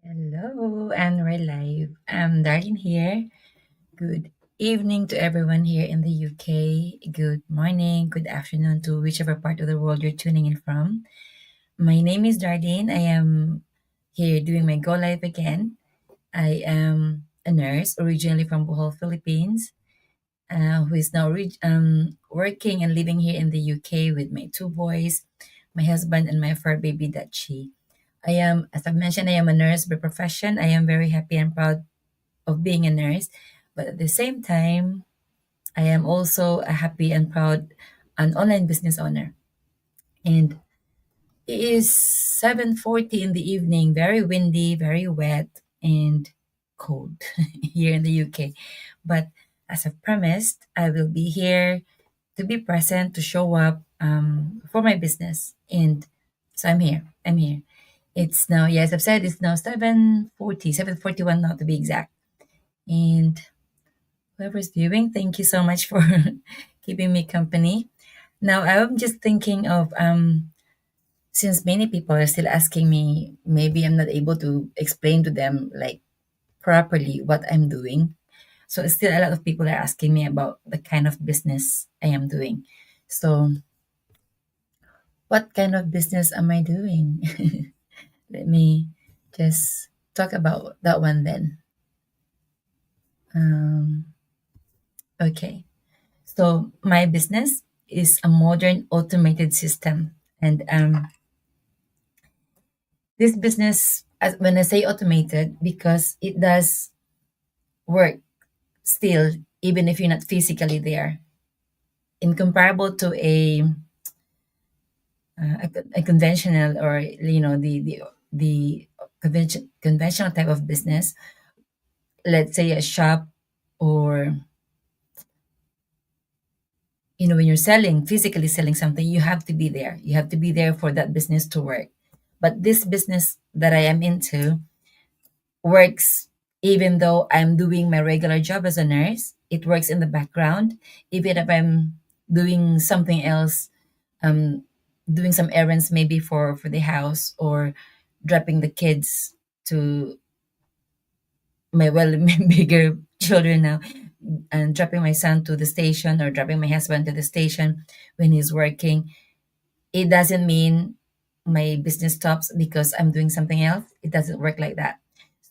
Hello, and we're live. I'm Darlene here. Good evening to everyone here in the UK. Good morning, good afternoon to whichever part of the world you're tuning in from. My name is Darlene. I am here doing my Go Live again. I am a nurse originally from Bohol, Philippines, who is now working and living here in the UK with my two boys, my husband, and my fur baby Dachi. I am, as I've mentioned, I am a nurse by profession. I am very happy and proud of being a nurse, but at the same time, I am also a happy and proud an online business owner. And it is 7:40 in the evening, very windy, very wet, and cold here in the UK. But as I've promised, I will be here to be present, to show up for my business. And so I'm here. I'm here. It's now, yes, I've said it's now 7:40, 7:41 now to be exact. And whoever's viewing, thank you so much for keeping me company. Now, I'm just thinking of since many people are still asking me, maybe I'm not able to explain to them like properly what I'm doing. So still a lot of people are asking me about the kind of business I am doing. So what kind of business am I doing? Let me just talk about that one then. Um, okay. So my business is a modern automated system, and this business, as when I say automated, because it does work still, even if you're not physically there. In comparable to a conventional or the conventional type of business, let's say a shop or when you're selling physically selling something, you have to be there, you have to be there for that business to work. But this business that I am into works even though I'm doing my regular job as a nurse. It works in the background even if I'm doing something else, um doing some errands maybe for the house, or dropping the kids to my well bigger children now, and dropping my son to the station or dropping my husband to the station when he's working. It doesn't mean my business stops because I'm doing something else. It doesn't work like that.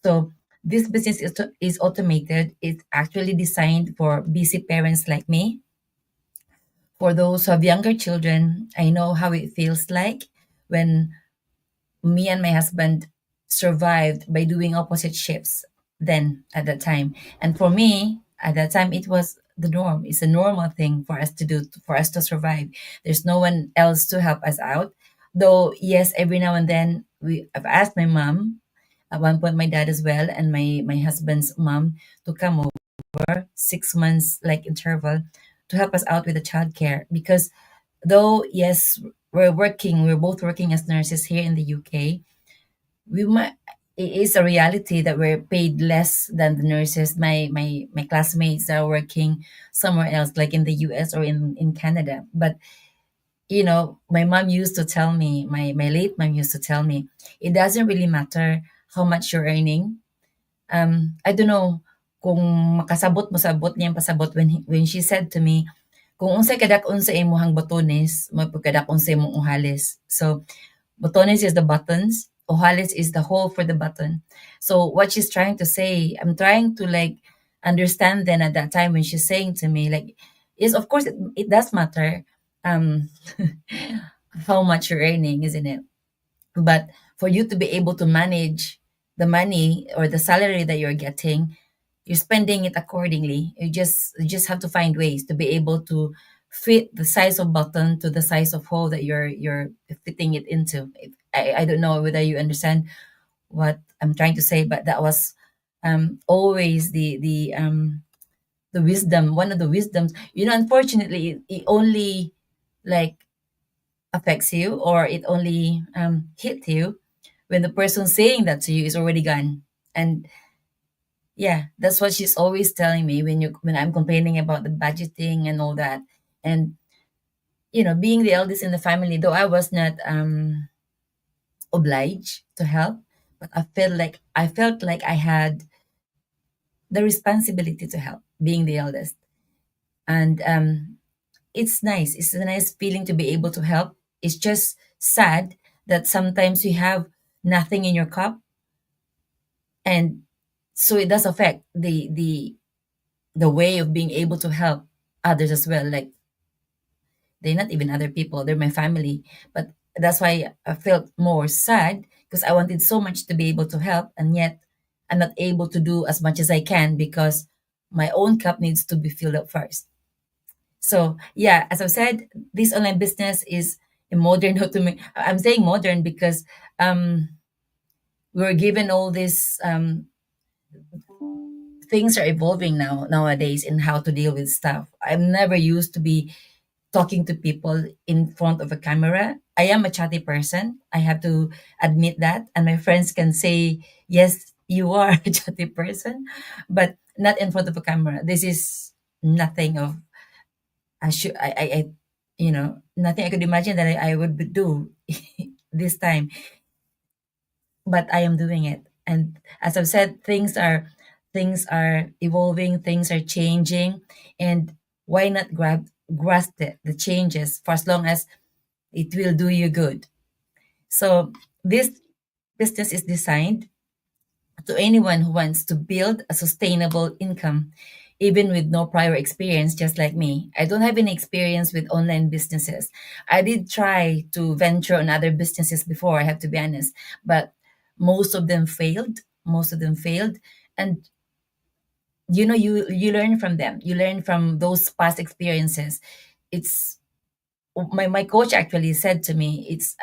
So this business is automated. It's actually designed for busy parents like me. For those who have younger children, I know how it feels like when me and my husband survived by doing opposite shifts then at that time. And for me, at that time, it was the norm. It's a normal thing for us to do, for us to survive. There's no one else to help us out. Though, yes, every now and then I've asked my mom, at one point my dad as well, and my husband's mom to come over 6 months like interval to help us out with the childcare. Because though yes, we're both working as nurses here in the UK, we might it is a reality that we're paid less than the nurses, my classmates that are working somewhere else like in the US or in Canada. But my mom used to tell me, my late mom used to tell me, it doesn't really matter how much you're earning. I don't know kung makasabot mo sabot niya yung pasabot when she said to me, kung unsay kadakon sa imuhang botones, magpagkadakon sa imong uhalis. So botones is the buttons. Ojales is the hole for the button. So what she's trying to say, I'm trying to like understand then at that time when she's saying to me, like, yes, of course it does matter um how much you're earning, isn't it? But for you to be able to manage the money or the salary that you're getting, you're spending it accordingly. You just have to find ways to be able to fit the size of button to the size of hole that you're fitting it into. I don't know whether you understand what I'm trying to say, but that was always the wisdom, one of the wisdoms. Unfortunately, it only like affects you, or it only hit you when the person saying that to you is already gone. And yeah, that's what she's always telling me when I'm complaining about the budgeting and all that. And being the eldest in the family, though I was not obliged to help, but I felt like I had the responsibility to help, being the eldest. And it's nice. It's a nice feeling to be able to help. It's just sad that sometimes you have nothing in your cup, and so it does affect the way of being able to help others as well. Like, they're not even other people, they're my family. But that's why I felt more sad, because I wanted so much to be able to help, and yet I'm not able to do as much as I can because my own cup needs to be filled up first. So yeah, as I've said, this online business is a modern I'm saying modern because um we're given all this things are evolving nowadays in how to deal with stuff. I'm never used to be talking to people in front of a camera. I am a chatty person. I have to admit that. And my friends can say, yes, you are a chatty person, but not in front of a camera. This is nothing of, nothing I could imagine that I would do this time, but I am doing it. And as I've said, things are evolving, things are changing, and why not grasp the changes for as long as it will do you good. So this business is designed to anyone who wants to build a sustainable income, even with no prior experience, just like me. I don't have any experience with online businesses. I did try to venture on other businesses before, I have to be honest, but most of them failed. Most of them failed. And you learn from them. You learn from those past experiences. It's my coach actually said to me, it's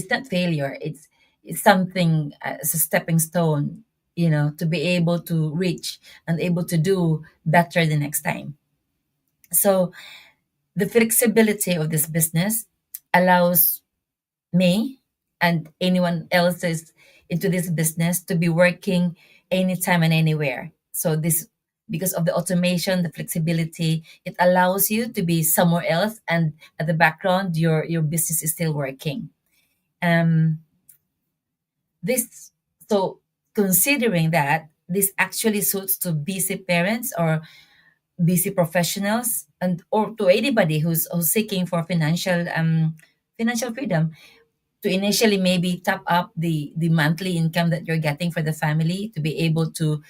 not failure, it's something as a stepping stone, to be able to reach and able to do better the next time. So the flexibility of this business allows me and anyone else is into this business to be working anytime and anywhere. So this, because of the automation, the flexibility, it allows you to be somewhere else, and at the background your business is still working. um this so considering that, this actually suits to busy parents or busy professionals, and or to anybody who's seeking for financial freedom, to initially maybe top up the monthly income that you're getting for the family, to be able to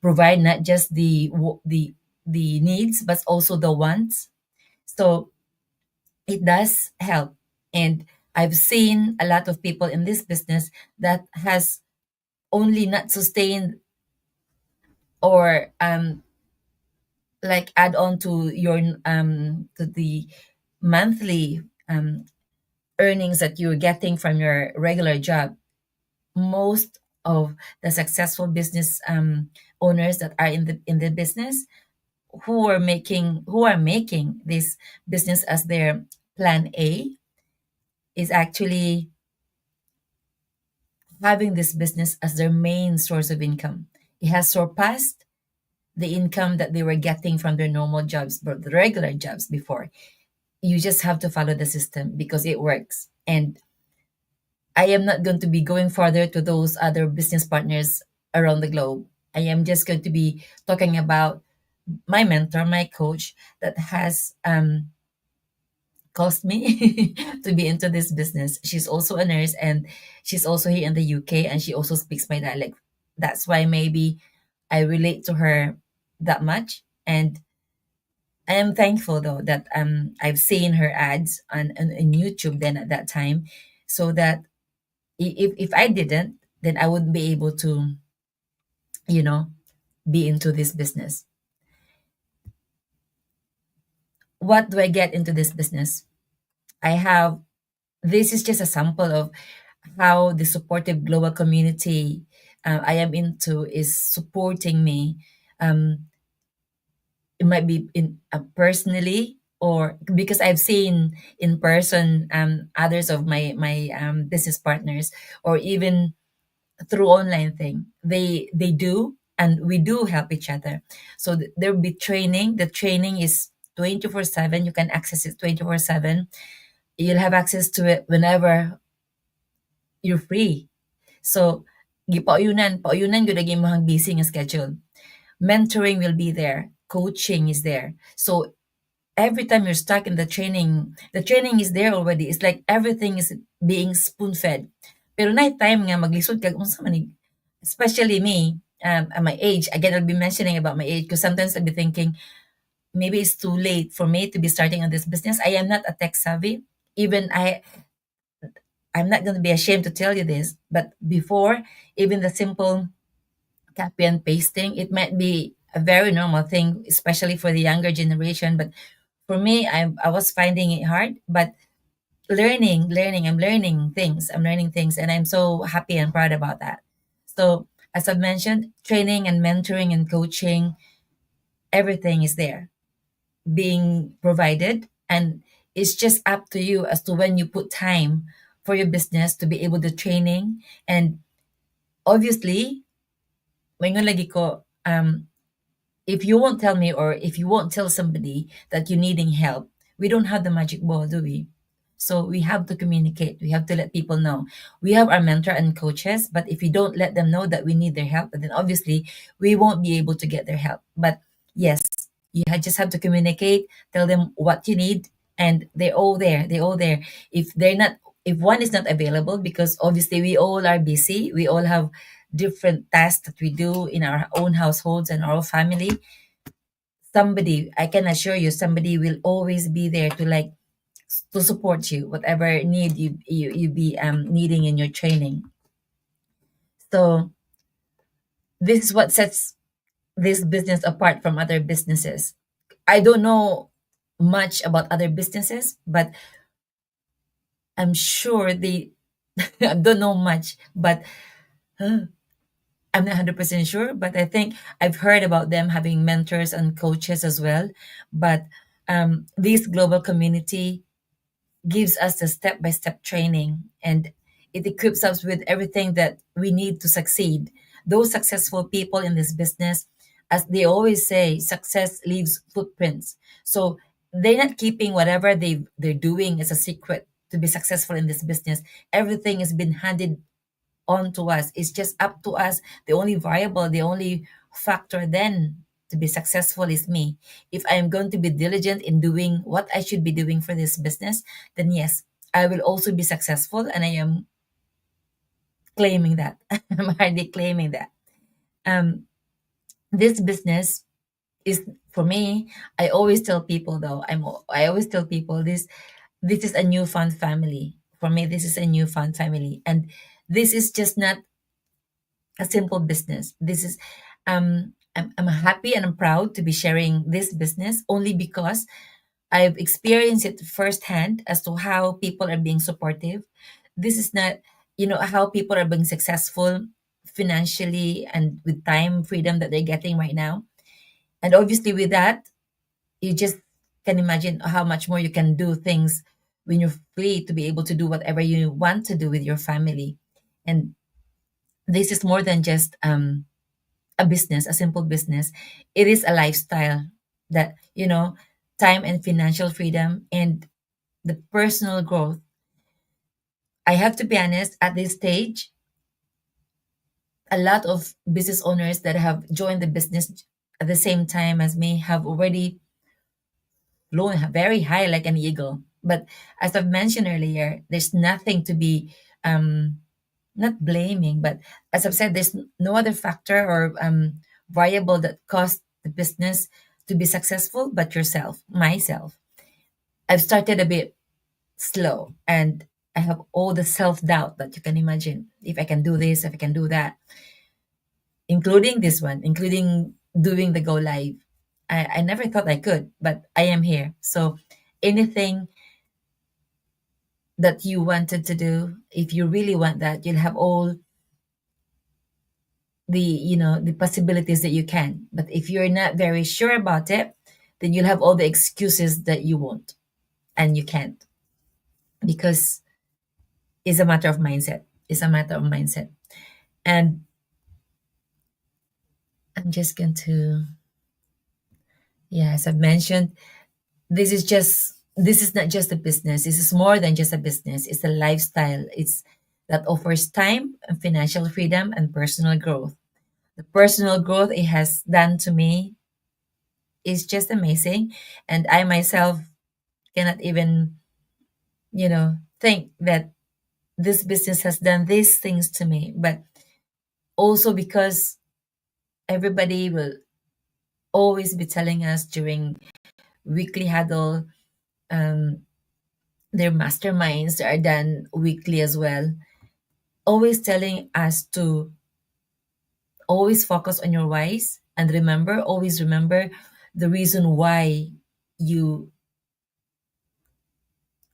provide not just the needs but also the wants. So it does help. And I've seen a lot of people in this business that has only not sustained, or like add on to your to the monthly earnings that you're getting from your regular job. Most of the successful business owners that are in the business, who are making this business as their plan A, is actually having this business as their main source of income. It has surpassed the income that they were getting from their normal jobs, but the regular jobs before. You just have to follow the system because it works. And I am not going to be going further to those other business partners around the globe. I am just going to be talking about my mentor, my coach, that has caused me to be into this business. She's also a nurse, and she's also here in the UK, and she also speaks my dialect. That's why maybe I relate to her that much. And I am thankful though that I've seen her ads on YouTube then at that time, so that if I didn't, then I wouldn't be able to, you know, be into this business. What do I get into this business? I have This is just a sample of how the supportive global community I am into is supporting me. Um, it might be in personally, or because I've seen in person others of my business partners, or even through online thing, they do, and we do help each other. So there'll be training. The training is 24/7. You can access it 24/7. You'll have access to it whenever you're free. So pauyunan gyud ang imong busy nga schedule. Mentoring will be there, coaching is there. So every time you're stuck in the training is there already. It's like everything is being spoon fed. Pero night time nga maglisod kag unsa man especially me, at my age, again I'll be mentioning about my age because sometimes I'll be thinking maybe it's too late for me to be starting on this business. I am not a tech savvy. Even I'm not going to be ashamed to tell you this, but before, even the simple copy and pasting, it might be a very normal thing, especially for the younger generation. But for me, I was finding it hard, but I'm learning things, and I'm so happy and proud about that. So, as I've mentioned, training and mentoring and coaching, everything is there being provided, and it's just up to you as to when you put time for your business to be able to training. And obviously, maingon lagi ko, if you won't tell me or if you won't tell somebody that you're needing help, we don't have the magic ball, do we? So we have to communicate. We have to let people know. We have our mentor and coaches, but if we don't let them know that we need their help, then obviously we won't be able to get their help. But yes, just have to communicate, tell them what you need, and they're all there. They're all there. If one is not available, because obviously we all are busy, we all have different tasks that we do in our own households and our family. Somebody, I can assure you, somebody will always be there to to support you, whatever need you be needing in your training. So this is what sets this business apart from other businesses. I don't know much about other businesses, but I'm sure they I don't know much, but I'm not 100% sure, but I think I've heard about them having mentors and coaches as well. But this global community gives us the step by step training, and it equips us with everything that we need to succeed. Those successful people in this business, as they always say, success leaves footprints. So they're not keeping whatever they're doing as a secret to be successful in this business. Everything has been handed on to us. It's just up to us. The only variable, the only factor then to be successful is me. If I am going to be diligent in doing what I should be doing for this business, then yes, I will also be successful. And I am claiming that. I'm hardly claiming that. Um, this business is for me. I always tell people though. I always tell people this is a newfound family. For me, this is a newfound family, and this is just not a simple business. This is, I'm happy and I'm proud to be sharing this business only because I've experienced it firsthand as to how people are being supportive. This is not, how people are being successful financially and with time freedom that they're getting right now. And obviously, with that, you just can imagine how much more you can do things when you're free to be able to do whatever you want to do with your family. And this is more than just a business, a simple business. It is a lifestyle that, time and financial freedom and the personal growth. I have to be honest, at this stage, a lot of business owners that have joined the business at the same time as me have already flown very high like an eagle. But as I've mentioned earlier, there's nothing to be not blaming, but as I've said, there's no other factor or variable that caused the business to be successful but yourself, myself. I've started a bit slow and I have all the self doubt that you can imagine. If I can do this, if I can do that, including this one, including doing the go live. I never thought I could, but I am here. So anything that you wanted to do, if you really want that, you'll have all the possibilities that you can. But if you're not very sure about it, then you'll have all the excuses that you won't and you can't, because it's a matter of mindset. It's a matter of mindset. And I'm just going to, yeah, as I've mentioned, this is not just a business. This is more than just a business. It's a lifestyle. It's that offers time and financial freedom and personal growth. The personal growth it has done to me is just amazing. And I myself cannot even, think that this business has done these things to me. But also because everybody will always be telling us during weekly huddle, um, their masterminds are done weekly as well, always telling us to always focus on your whys and always remember the reason why you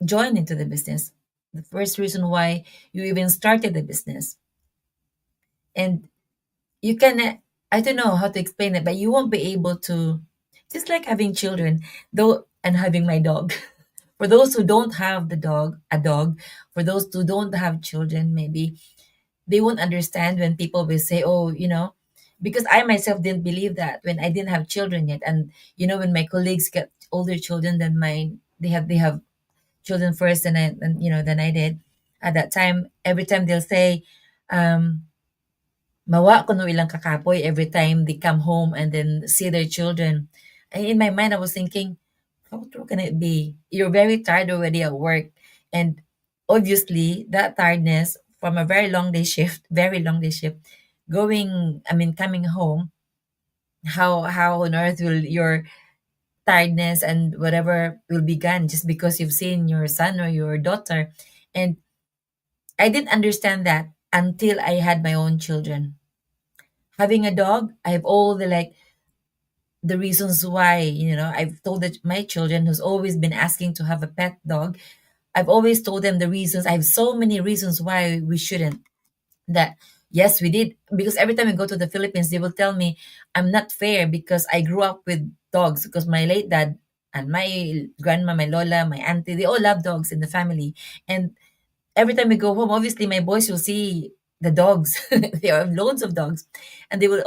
joined into the business, the first reason why you even started the business. And you can, I don't know how to explain it, but you won't be able to, just like having children, though, and having my dog. For those who don't have a dog, for those who don't have children, maybe they won't understand when people will say, oh, because I myself didn't believe that when I didn't have children yet. And, when my colleagues get older children than mine, they have children first than I did. At that time, every time they'll say, um, mawa ko no ilang kakapoy every time they come home and then see their children. And in my mind, I was thinking, how true can it be? You're very tired already at work. And obviously, that tiredness from a very long day shift, coming home, how on earth will your tiredness and whatever will be gone just because you've seen your son or your daughter? And I didn't understand that until I had my own children. Having a dog, I have all the reasons why, I've told my children who's always been asking to have a pet dog. I've always told them the reasons. I have so many reasons why we shouldn't. That yes, we did, because every time we go to the Philippines, they will tell me I'm not fair because I grew up with dogs, because my late dad and my grandma, my lola, my auntie, they all love dogs in the family. And every time we go home, obviously my boys will see the dogs. They have loads of dogs, and they will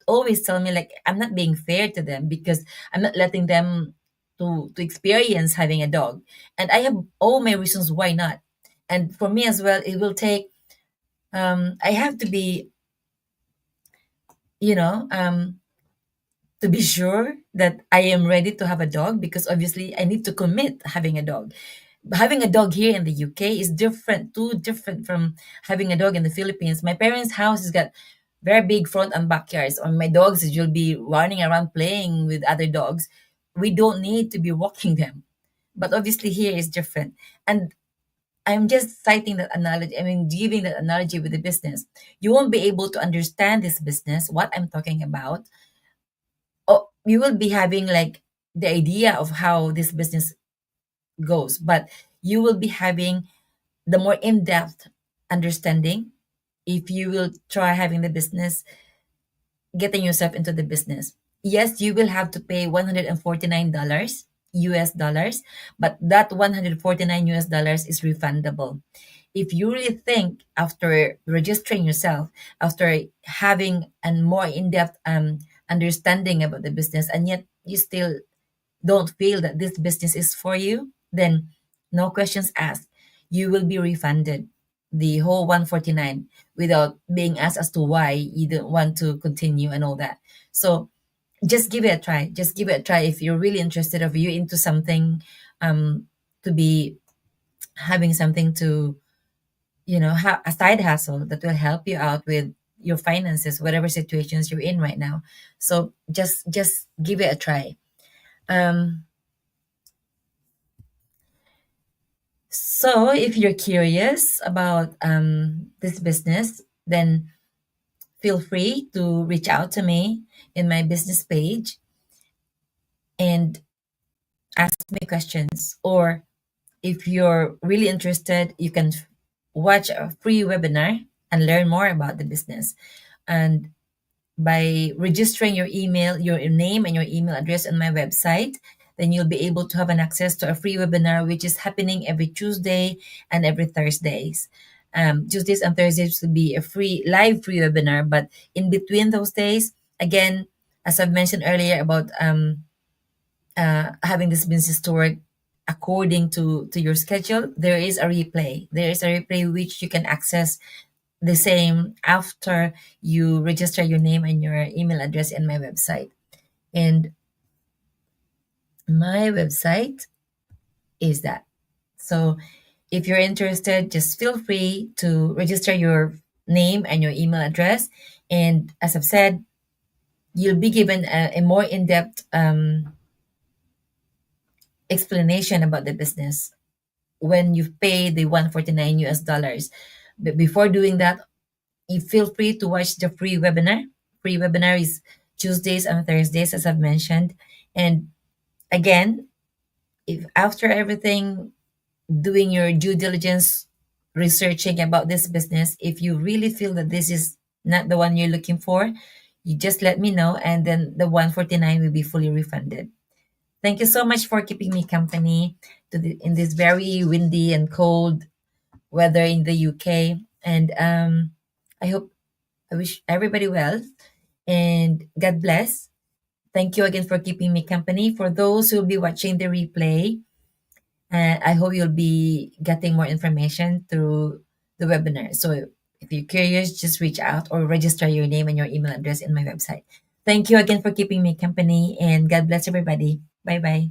always tell me like I'm not being fair to them because I'm not letting them to experience having a dog. And I have all my reasons why not. And for me as well, it will take I have to be, you know, to be sure that I am ready to have a dog, because obviously I need to commit having a dog. Having a dog here in the UK is different, too different from having a dog in the Philippines. My parents' house has got very big front and backyards. On my dogs, you'll be running around playing with other dogs. We don't need to be walking them. But obviously here is different. And I'm just citing that analogy. Giving that analogy with the business. You won't be able to understand this business, what I'm talking about. Oh, you will be having like the idea of how this business goes, but you will be having the more in-depth understanding if you will try having the business, getting yourself into the business. Yes, you will have to pay $149 US dollars, but that 149 US dollars is refundable. If you really think after registering yourself, after having a more in-depth understanding about the business, and yet you still don't feel that this business is for you, then no questions asked. You will be refunded the whole 149 without being asked as to why you don't want to continue and all that. So just give it a try. Just give it a try if you're really interested, if you're into something, to be having something to, a side hustle that will help you out with your finances, whatever situations you're in right now. So just give it a try. Um, So, if you're curious about this business, then feel free to reach out to me in my business page and ask me questions. Or if you're really interested, you can watch a free webinar and learn more about the business. And by registering your email, your name and your email address on my website, then you'll be able to have an access to a free webinar, which is happening every Tuesday and every Thursdays. Tuesdays and Thursdays will be a free webinar, but in between those days, again, as I've mentioned earlier about having this business to work, according to your schedule, there is a replay. There is a replay which you can access the same after you register your name and your email address in my website. And my website is that. So if you're interested, just feel free to register your name and your email address. And as I've said, you'll be given a more in-depth explanation about the business when you pay the 149 US dollars. But before doing that, you feel free to watch the free webinar. Free webinar is Tuesdays and Thursdays, as I've mentioned. And again, if after everything, doing your due diligence, researching about this business, if you really feel that this is not the one you're looking for, you just let me know, and then the 149 will be fully refunded. Thank you so much for keeping me company in this very windy and cold weather in the UK. And I hope I wish everybody well and God bless. Thank you again for keeping me company. For those who'll be watching the replay, I hope you'll be getting more information through the webinar. So if you're curious, just reach out or register your name and your email address in my website. Thank you again for keeping me company and God bless everybody. Bye bye.